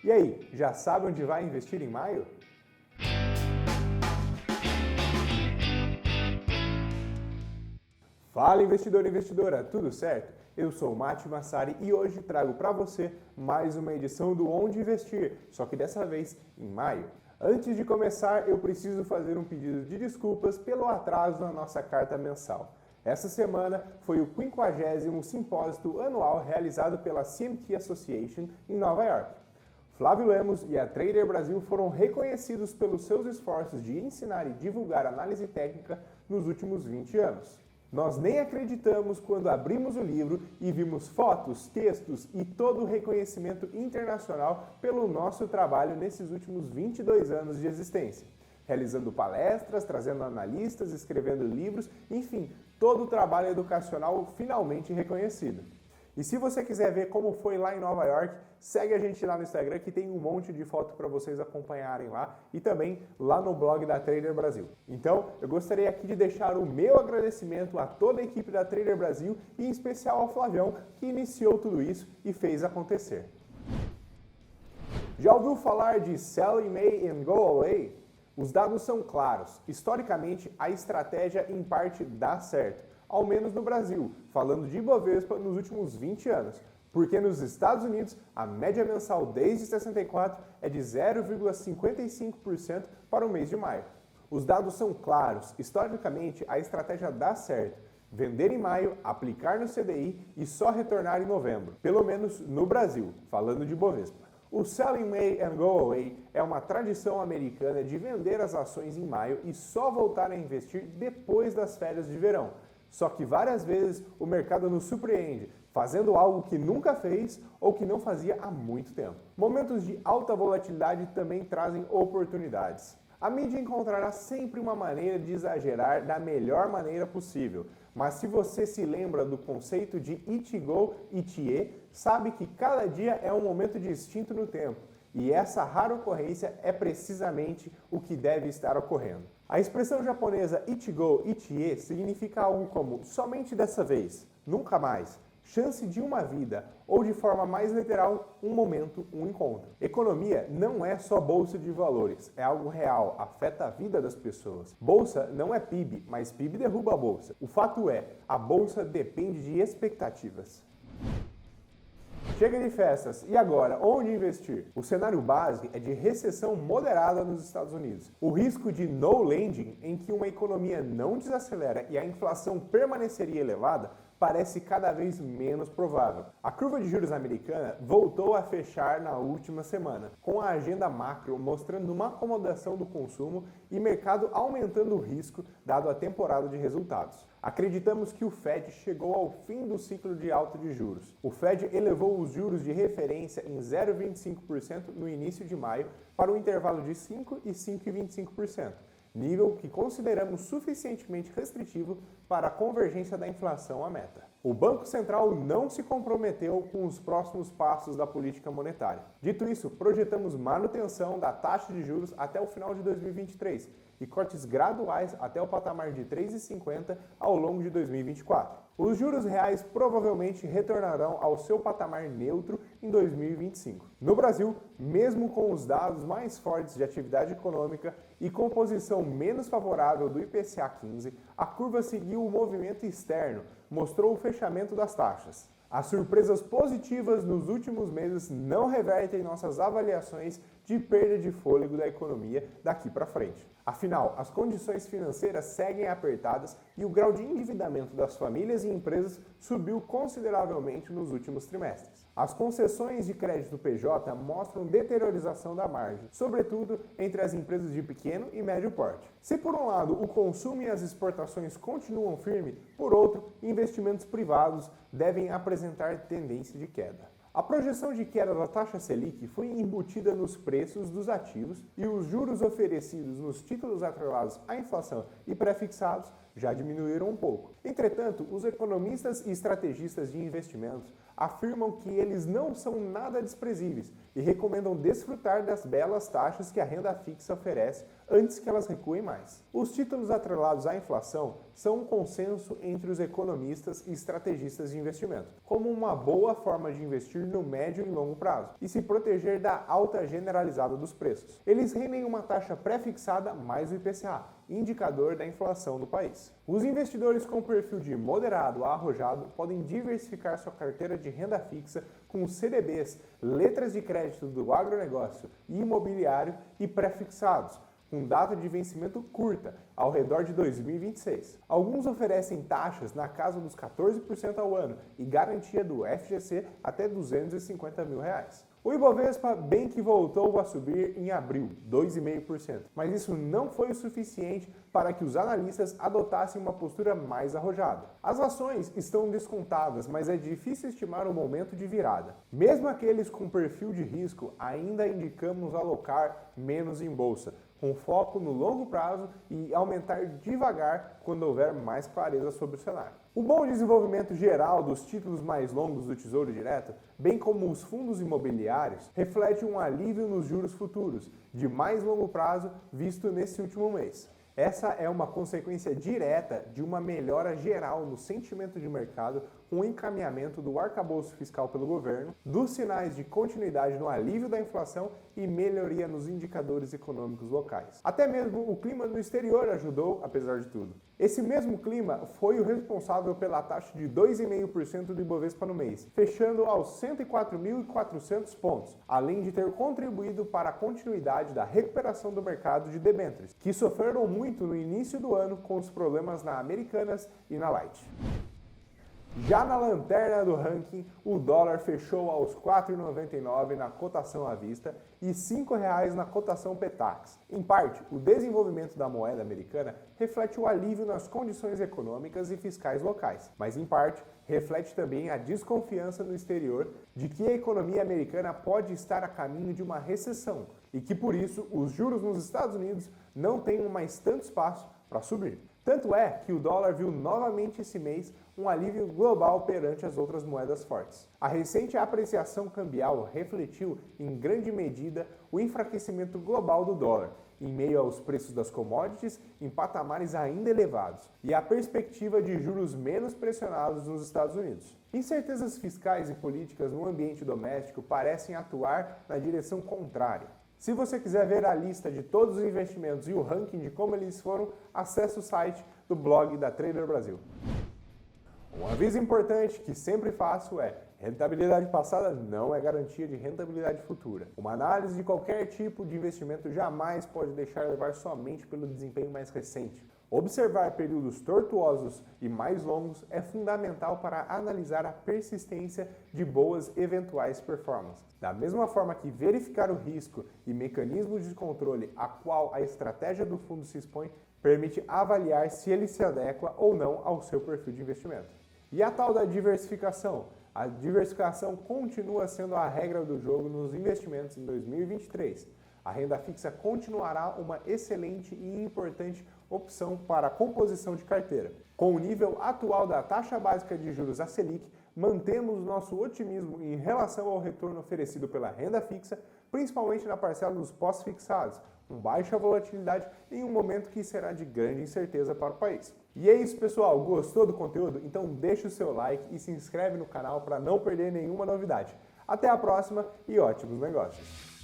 E aí, já sabe onde vai investir em maio? Fala investidor e investidora, tudo certo? Eu sou o Mati Massari e hoje trago para você mais uma edição do Onde Investir, só que dessa vez em maio. Antes de começar, eu preciso fazer um pedido de desculpas pelo atraso na nossa carta mensal. Essa semana foi o 50º simpósio anual realizado pela CMT Association em Nova York. Flávio Lemos e a Trader Brasil foram reconhecidos pelos seus esforços de ensinar e divulgar análise técnica nos últimos 20 anos. Nós nem acreditamos quando abrimos o livro e vimos fotos, textos e todo o reconhecimento internacional pelo nosso trabalho nesses últimos 22 anos de existência. Realizando palestras, trazendo analistas, escrevendo livros, enfim, todo o trabalho educacional finalmente reconhecido. E se você quiser ver como foi lá em Nova York, segue a gente lá no Instagram que tem um monte de foto para vocês acompanharem lá e também lá no blog da Trader Brasil. Então, eu gostaria aqui de deixar o meu agradecimento a toda a equipe da Trader Brasil e em especial ao Flavião que iniciou tudo isso e fez acontecer. Já ouviu falar de Sell in May and Go Away? Os dados são claros. Historicamente, a estratégia em parte dá certo. Ao menos no Brasil, falando de Ibovespa nos últimos 20 anos, porque nos Estados Unidos a média mensal desde 64 é de 0,55% para o mês de maio. Os dados são claros, historicamente a estratégia dá certo, vender em maio, aplicar no CDI e só retornar em novembro, pelo menos no Brasil, falando de Ibovespa. O Sell in May and Go Away é uma tradição americana de vender as ações em maio e só voltar a investir depois das férias de verão. Só que várias vezes o mercado nos surpreende, fazendo algo que nunca fez ou que não fazia há muito tempo. Momentos de alta volatilidade também trazem oportunidades. A mídia encontrará sempre uma maneira de exagerar da melhor maneira possível, mas se você se lembra do conceito de Ichigo Ichie, sabe que cada dia é um momento distinto no tempo. E essa rara ocorrência é precisamente o que deve estar ocorrendo. A expressão japonesa Ichigo Ichie significa algo como somente dessa vez, nunca mais, chance de uma vida, ou de forma mais literal, um momento, um encontro. Economia não é só bolsa de valores, é algo real, afeta a vida das pessoas. Bolsa não é PIB, mas PIB derruba a bolsa. O fato é, a bolsa depende de expectativas. Chega de festas. E agora, onde investir? O cenário base é de recessão moderada nos Estados Unidos. O risco de no landing, em que uma economia não desacelera e a inflação permaneceria elevada, parece cada vez menos provável. A curva de juros americana voltou a fechar na última semana, com a agenda macro mostrando uma acomodação do consumo e mercado aumentando o risco dado a temporada de resultados. Acreditamos que o Fed chegou ao fim do ciclo de alta de juros. O Fed elevou os juros de referência em 0,25% no início de maio para um intervalo de 5% e 5,25%. Nível que consideramos suficientemente restritivo para a convergência da inflação à meta. O Banco Central não se comprometeu com os próximos passos da política monetária. Dito isso, projetamos manutenção da taxa de juros até o final de 2023 e cortes graduais até o patamar de 3,50 ao longo de 2024. Os juros reais provavelmente retornarão ao seu patamar neutro em 2025. No Brasil, mesmo com os dados mais fortes de atividade econômica e composição menos favorável do IPCA 15, a curva seguiu o movimento externo, mostrou o fechamento das taxas. As surpresas positivas nos últimos meses não revertem nossas avaliações de perda de fôlego da economia daqui para frente. Afinal, as condições financeiras seguem apertadas e o grau de endividamento das famílias e empresas subiu consideravelmente nos últimos trimestres. As concessões de crédito PJ mostram deteriorização da margem, sobretudo entre as empresas de pequeno e médio porte. Se por um lado o consumo e as exportações continuam firmes, por outro, investimentos privados devem apresentar tendência de queda. A projeção de queda da taxa Selic foi embutida nos preços dos ativos e os juros oferecidos nos títulos atrelados à inflação e pré-fixados já diminuíram um pouco. Entretanto, os economistas e estrategistas de investimentos afirmam que eles não são nada desprezíveis e recomendam desfrutar das belas taxas que a renda fixa oferece antes que elas recuem mais. Os títulos atrelados à inflação são um consenso entre os economistas e estrategistas de investimento, como uma boa forma de investir no médio e longo prazo e se proteger da alta generalizada dos preços. Eles rendem uma taxa pré-fixada mais o IPCA, indicador da inflação do país. Os investidores com perfil de moderado a arrojado podem diversificar sua carteira de renda fixa com CDBs, letras de crédito do agronegócio e imobiliário e pré-fixados, com data de vencimento curta, ao redor de 2026. Alguns oferecem taxas na casa dos 14% ao ano e garantia do FGC até R$ 250 mil. O Ibovespa bem que voltou a subir em abril, 2,5%, mas isso não foi o suficiente para que os analistas adotassem uma postura mais arrojada. As ações estão descontadas, mas é difícil estimar o momento de virada. Mesmo aqueles com perfil de risco, ainda indicamos alocar menos em bolsa, com foco no longo prazo e aumentar devagar quando houver mais clareza sobre o cenário. O bom desenvolvimento geral dos títulos mais longos do Tesouro Direto, bem como os fundos imobiliários, reflete um alívio nos juros futuros, de mais longo prazo, visto nesse último mês. Essa é uma consequência direta de uma melhora geral no sentimento de mercado com o encaminhamento do arcabouço fiscal pelo governo, dos sinais de continuidade no alívio da inflação e melhoria nos indicadores econômicos locais. Até mesmo o clima no exterior ajudou, apesar de tudo. Esse mesmo clima foi o responsável pela taxa de 2,5% do Ibovespa no mês, fechando aos 104.400 pontos, além de ter contribuído para a continuidade da recuperação do mercado de debêntures, que sofreram muito no início do ano com os problemas na Americanas e na Light. Já na lanterna do ranking, o dólar fechou aos R$ 4,99 na cotação à vista e R$ 5,00 na cotação Petax. Em parte, o desenvolvimento da moeda americana reflete o alívio nas condições econômicas e fiscais locais, mas em parte reflete também a desconfiança no exterior de que a economia americana pode estar a caminho de uma recessão e que, por isso, os juros nos Estados Unidos não tenham mais tanto espaço para subir. Tanto é que o dólar viu novamente esse mês um alívio global perante as outras moedas fortes. A recente apreciação cambial refletiu em grande medida o enfraquecimento global do dólar, em meio aos preços das commodities em patamares ainda elevados e a perspectiva de juros menos pressionados nos Estados Unidos. Incertezas fiscais e políticas no ambiente doméstico parecem atuar na direção contrária. Se você quiser ver a lista de todos os investimentos e o ranking de como eles foram, acesse o site do blog da Trader Brasil. Um aviso importante que sempre faço é: rentabilidade passada não é garantia de rentabilidade futura. Uma análise de qualquer tipo de investimento jamais pode deixar levar somente pelo desempenho mais recente. Observar períodos tortuosos e mais longos é fundamental para analisar a persistência de boas eventuais performances. Da mesma forma que verificar o risco e mecanismos de controle a qual a estratégia do fundo se expõe, permite avaliar se ele se adequa ou não ao seu perfil de investimento. E a tal da diversificação? A diversificação continua sendo a regra do jogo nos investimentos em 2023. A renda fixa continuará uma excelente e importante opção para a composição de carteira. Com o nível atual da taxa básica de juros, a Selic, mantemos nosso otimismo em relação ao retorno oferecido pela renda fixa, principalmente na parcela dos pós-fixados, com baixa volatilidade em um momento que será de grande incerteza para o país. E é isso, pessoal. Gostou do conteúdo? Então deixa o seu like e se inscreve no canal para não perder nenhuma novidade. Até a próxima e ótimos negócios!